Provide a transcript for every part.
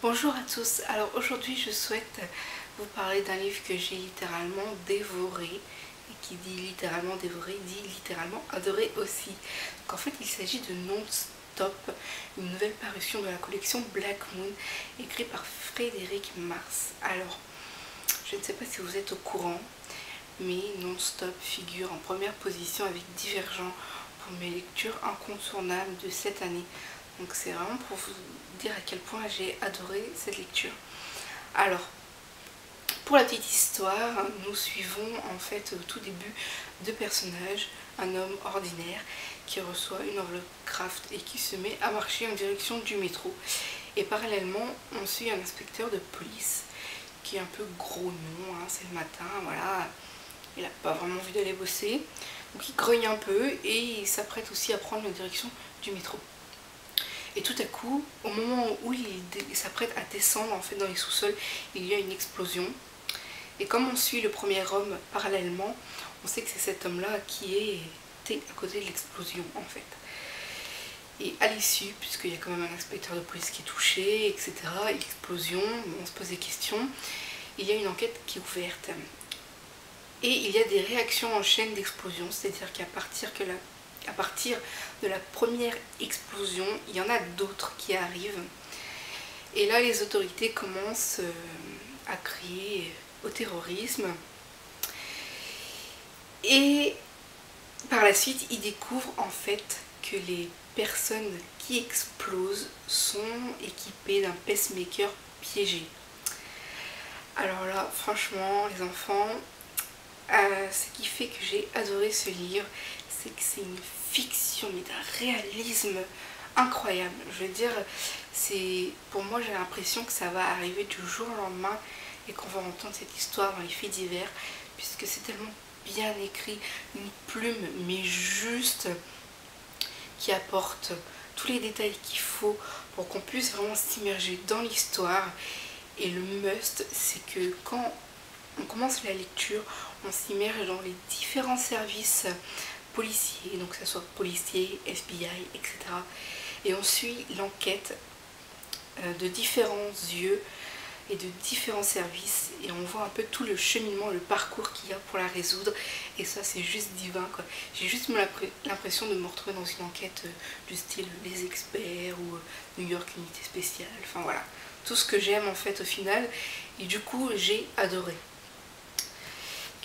Bonjour à tous, alors aujourd'hui je souhaite vous parler d'un livre que j'ai littéralement dévoré, et qui dit littéralement dévoré, dit littéralement adoré aussi. Donc en fait il s'agit de Non-Stop, une nouvelle parution de la collection Black Moon, écrite par Frédéric Mars. Alors, je ne sais pas si vous êtes au courant, mais Non-Stop figure en première position avec Divergent pour mes lectures incontournables de cette année. Donc c'est vraiment pour vous dire à quel point j'ai adoré cette lecture. Alors, pour la petite histoire, nous suivons en fait au tout début deux personnages, un homme ordinaire qui reçoit une enveloppe craft et qui se met à marcher en direction du métro. Et parallèlement, on suit un inspecteur de police qui est un peu gros nom, hein, c'est le matin, voilà, il n'a pas vraiment envie d'aller bosser, donc il grogne un peu et il s'apprête aussi à prendre la direction du métro. Et tout à coup, au moment où il s'apprête à descendre en fait dans les sous-sols, il y a une explosion. Et comme on suit le premier homme parallèlement, on sait que c'est cet homme-là qui était à côté de l'explosion en fait. Et à l'issue, puisqu'il y a quand même un inspecteur de police qui est touché, etc., explosion, on se pose des questions, il y a une enquête qui est ouverte. Et il y a des réactions en chaîne d'explosion, c'est-à-dire qu'à partir de la première explosion, il y en a d'autres qui arrivent. Et là, les autorités commencent à crier au terrorisme. Et par la suite, ils découvrent en fait que les personnes qui explosent sont équipées d'un pacemaker piégé. Alors là, franchement, les enfants, ce qui fait que j'ai adoré ce livre, c'est que c'est une fiction, mais d'un réalisme incroyable. Je veux dire, pour moi j'ai l'impression que ça va arriver du jour au lendemain et qu'on va entendre cette histoire dans les faits divers, puisque c'est tellement bien écrit, une plume mais juste, qui apporte tous les détails qu'il faut pour qu'on puisse vraiment s'immerger dans l'histoire. Et le must, c'est que quand on commence la lecture, on s'immerge dans les différents services policiers, donc que ce soit policiers, FBI, etc. Et on suit l'enquête de différents yeux et de différents services, et on voit un peu tout le cheminement, le parcours qu'il y a pour la résoudre, et ça c'est juste divin quoi. J'ai juste l'impression de me retrouver dans une enquête du style Les Experts ou New York Unité Spéciale, enfin voilà, tout ce que j'aime en fait au final, et du coup j'ai adoré.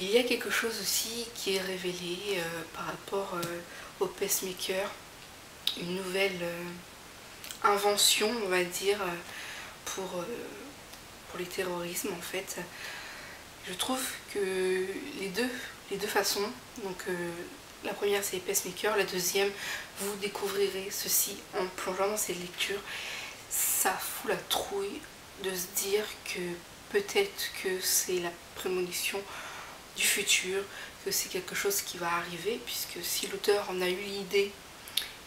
Il y a quelque chose aussi qui est révélé par rapport au pacemaker, une nouvelle invention on va dire pour les terrorismes en fait. Je trouve que les deux façons, donc la première c'est les pacemakers, la deuxième vous découvrirez ceci en plongeant dans cette lecture. Ça fout la trouille de se dire que peut-être que c'est la prémonition du futur, que c'est quelque chose qui va arriver, puisque si l'auteur en a eu l'idée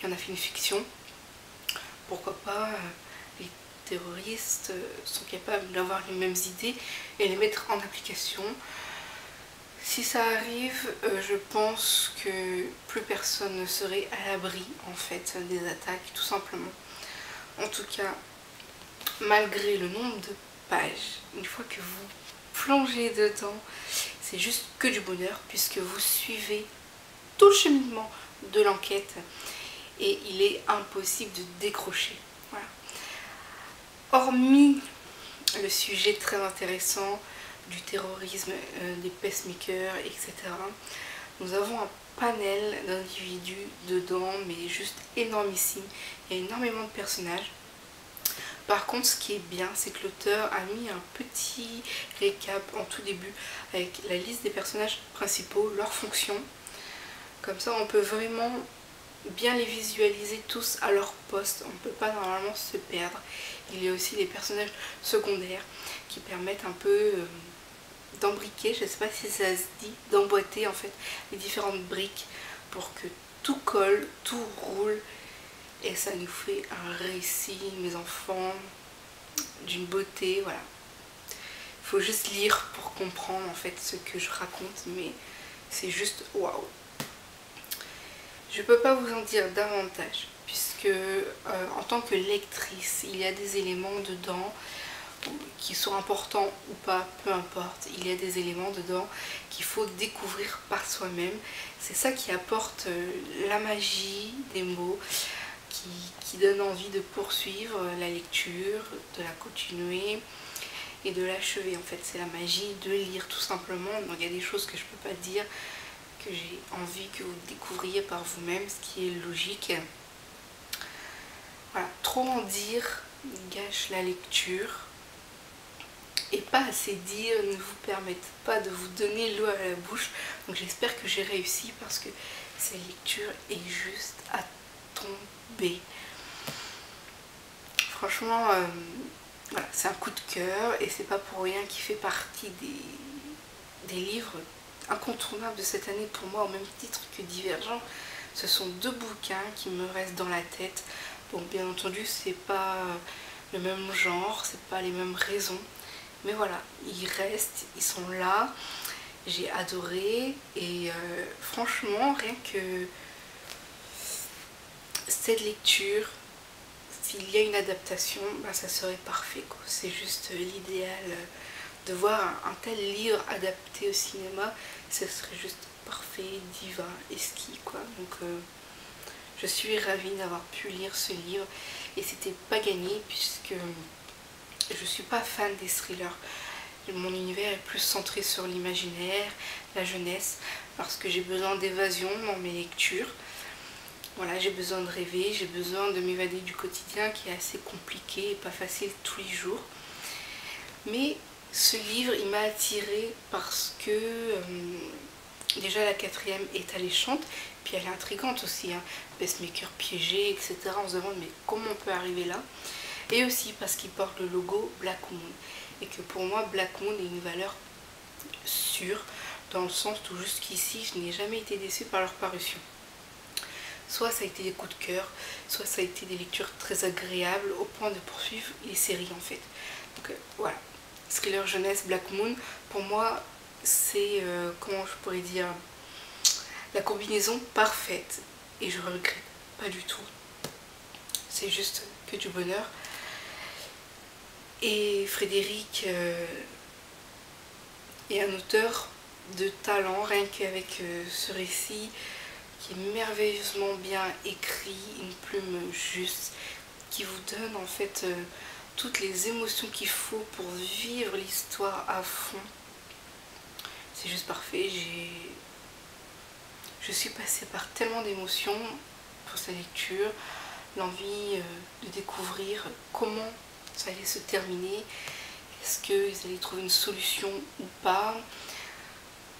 et en a fait une fiction, pourquoi pas les terroristes sont capables d'avoir les mêmes idées et les mettre en application. Si ça arrive, je pense que plus personne ne serait à l'abri en fait des attaques, tout simplement. En tout cas, malgré le nombre de pages, une fois que vous plongez dedans, c'est juste que du bonheur, puisque vous suivez tout le cheminement de l'enquête et il est impossible de décrocher. Voilà. Hormis le sujet très intéressant du terrorisme, des pacemakers, etc., nous avons un panel d'individus dedans, mais juste énormissime. Il y a énormément de personnages. Par contre, ce qui est bien, c'est que l'auteur a mis un petit récap en tout début avec la liste des personnages principaux, leurs fonctions. Comme ça, on peut vraiment bien les visualiser tous à leur poste. On ne peut pas normalement se perdre. Il y a aussi des personnages secondaires qui permettent un peu d'embriquer, je ne sais pas si ça se dit, d'emboîter en fait les différentes briques pour que tout colle, tout roule. Et ça nous fait un récit, mes enfants, d'une beauté, voilà. Il faut juste lire pour comprendre en fait ce que je raconte, mais c'est juste waouh. Je peux pas vous en dire davantage, puisque que en tant que lectrice, il y a des éléments dedans qui sont importants ou pas, peu importe, il y a des éléments dedans qu'il faut découvrir par soi-même. C'est ça qui apporte la magie des mots, qui donne envie de poursuivre la lecture, de la continuer et de l'achever. En fait, c'est la magie de lire tout simplement. Donc il y a des choses que je peux pas dire, que j'ai envie que vous découvriez par vous-même, ce qui est logique. Voilà, trop en dire gâche la lecture. Et pas assez dire ne vous permettent pas de vous donner l'eau à la bouche. Donc j'espère que j'ai réussi parce que cette lecture est juste à tomber. Franchement, voilà, c'est un coup de cœur et c'est pas pour rien qu'il fait partie des livres incontournables de cette année pour moi, au même titre que Divergent. Ce sont deux bouquins qui me restent dans la tête. Bon, bien entendu, c'est pas le même genre, c'est pas les mêmes raisons. Mais voilà, ils restent, ils sont là, j'ai adoré et franchement, rien que cette lecture, s'il y a une adaptation, ben, ça serait parfait, quoi. C'est juste l'idéal de voir un tel livre adapté au cinéma, ce serait juste parfait, divin, exquis, quoi. Donc je suis ravie d'avoir pu lire ce livre et c'était pas gagné puisque je suis pas fan des thrillers. Mon univers est plus centré sur l'imaginaire, la jeunesse, parce que j'ai besoin d'évasion dans mes lectures. Voilà, j'ai besoin de rêver, j'ai besoin de m'évader du quotidien qui est assez compliqué et pas facile tous les jours. Mais ce livre, il m'a attirée parce que déjà la quatrième est alléchante, puis elle est intrigante aussi, hein. Pacemaker piégé, etc. On se demande mais comment on peut arriver là? Et aussi parce qu'il porte le logo Black Moon. Et que pour moi, Black Moon est une valeur sûre, dans le sens où jusqu'ici, je n'ai jamais été déçue par leur parution. Soit ça a été des coups de cœur, soit ça a été des lectures très agréables, au point de poursuivre les séries en fait. Donc voilà, thriller jeunesse Black Moon, pour moi, c'est, comment je pourrais dire, la combinaison parfaite. Et je regrette pas du tout. C'est juste que du bonheur. Et Frédéric est un auteur de talent, rien qu'avec ce récit qui est merveilleusement bien écrit, une plume juste, qui vous donne en fait toutes les émotions qu'il faut pour vivre l'histoire à fond. C'est juste parfait. Je suis passée par tellement d'émotions pour sa lecture, l'envie de découvrir comment ça allait se terminer, est-ce qu'ils allaient trouver une solution ou pas.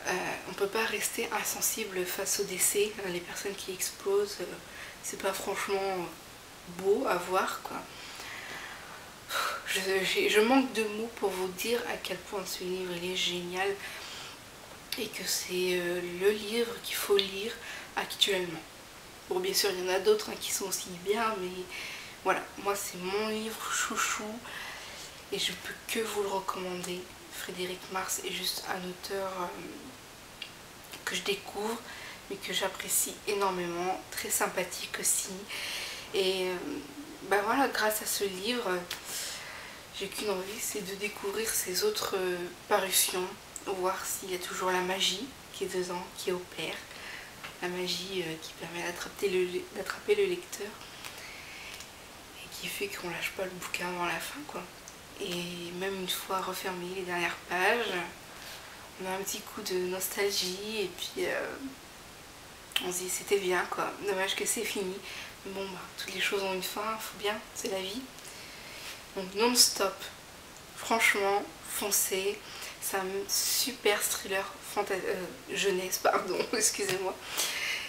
On ne peut pas rester insensible face au décès. Les personnes qui explosent, c'est pas franchement beau à voir, quoi. Je manque de mots pour vous dire à quel point ce livre il est génial et que c'est le livre qu'il faut lire actuellement. Bon, bien sûr, il y en a d'autres qui sont aussi bien, mais voilà, moi c'est mon livre chouchou et je peux que vous le recommander. Frédéric Mars est juste un auteur que je découvre mais que j'apprécie énormément, très sympathique aussi. Et ben voilà, grâce à ce livre, j'ai qu'une envie, c'est de découvrir ses autres parutions, voir s'il y a toujours la magie qui est dedans, qui opère, la magie qui permet d'attraper le lecteur et qui fait qu'on lâche pas le bouquin avant la fin, quoi. Et même une fois refermé les dernières pages, on a un petit coup de nostalgie et puis on se dit c'était bien, quoi. Dommage que c'est fini. Mais bon, bah, toutes les choses ont une fin, faut bien, c'est la vie. Donc non-stop, franchement, foncez. C'est un super thriller jeunesse, pardon, excusez-moi.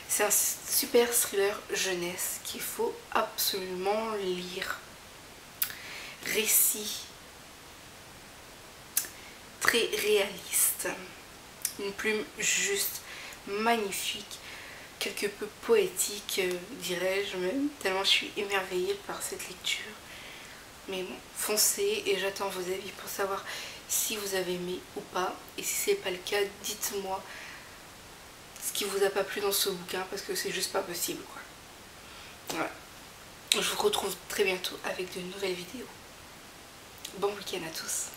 C'est un super thriller jeunesse qu'il faut absolument lire. Récit très réaliste, une plume juste, magnifique, quelque peu poétique, dirais-je même, tellement je suis émerveillée par cette lecture. Mais bon, foncez et j'attends vos avis pour savoir si vous avez aimé ou pas. Et si c'est pas le cas, dites-moi ce qui vous a pas plu dans ce bouquin parce que c'est juste pas possible, quoi. Voilà. Je vous retrouve très bientôt avec de nouvelles vidéos. Bon week-end à tous.